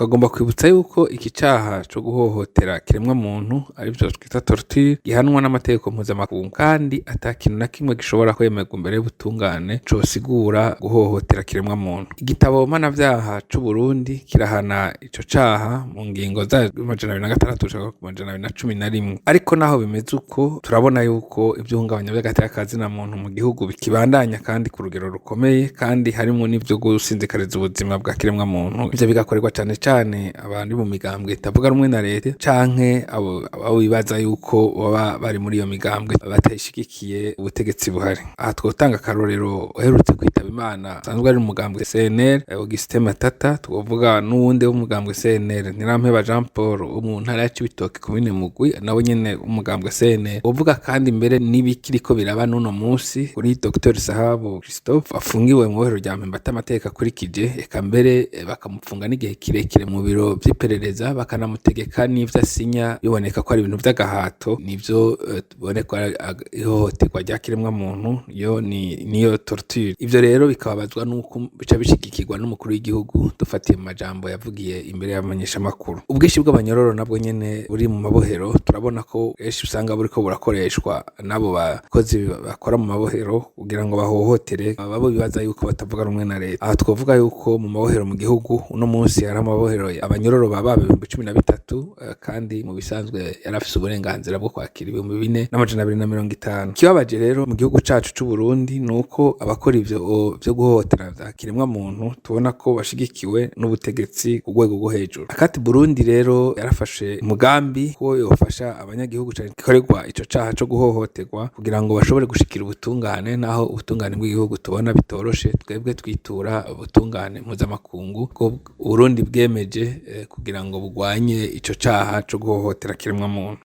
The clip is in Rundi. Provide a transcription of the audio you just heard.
tukagomba kwibutsa yuko iki caha co guhohotera kiremwa muntu arivyo twita torture gihanwa n'amategeko mpuzamakungu kandi ata kintu na kimwe gishobora kwemerwa imbere y'ubutungane cosigura guhohotera kiremwa muntu. Igitabo mpanavyaha c'u Burundi kirahana ico caha mu ngingo za 206 gushika ku 211 ariko naho bimeze uko turabona yuko ivy'ihungabanya vy'agateka kazina muntu mu gihugu bikibandanya kandi ku rugero rukomeye kandi harimwo n'ivyo gusinzikariza ubuzima bwa kiremwa muntu. Ivyo bigakorerwa cane cane abantu mu migambwe itavuga rumwe na leta canke abo bibaza yuko baba bari muri iyo migambwe batayishigikiye ubutegetsi buhari. Aha twotanga akarorero uherutse kwitaba Imana asanzwe ari umugambwe CNL Augustin Matata, twovuga n'uwundi w'umugambwe CNL Ntirampeba Jean Paul wo mu ntara ya Cibitoke komine Mugwi nawe nyene umugambwe CNL. Uvuga kandi mbere n'ibikiriko biraba n'uno musi kuri Dr Sahabu Christophe afungiwe mu bohero rya Mpemba amateka akurikije, eka mbere bakamupfunga n'igihe kirekire mu biro vy'iperereza bakanamutegeka n'ivyo asinya biboneka ko ari ibintu vy'agahato, nivyo biboneka ihohoterwa rya kiremwa muntu niyo torture. Ivyo rero bikababazwa nuko bica bishigikirwa n'umukuru w'igihugu dufatiye mu majambo yavugiye imbere y'abamenyesha makuru. Ubwishi bw'abanyororo nabwo nyene buri mu mabohero turabona ko kenshi usanga buriko burakoreshwa n'abo bakozi bakora mu mabohero kugira ngo bahohotere abo bibaza yuko batavuga rumwe na leta. Aha twovuga yuko mu mabohero mu gihugu uno munsi hari amabohero abanyororo baba 13,000 kandi mu bisanzwe yarafise uburenganzira bwo kwakira 4,250. Kibabaje rero mu gihugu cacu c'u Burundi nuko abakora ivyo vyo guhohotera vya kiremwa muntu tubona ko bashigikiwe n'ubutegetsi ku rwego rwo hejuru. Akati Burundi rero yarafashe umugambi ko yofasha abanyagihugu cane gikorerwa ico caha co guhohoterwa kugira ngo bashobore gushikira ubutungane, naho ubutungane bw'igihugu tubona bitoroshe twebwe twitura ubutungane mpuzamakungu ko Burundi bwemeje kugira ngo bugwanye ico caha co guhohotera kiremwa muntu.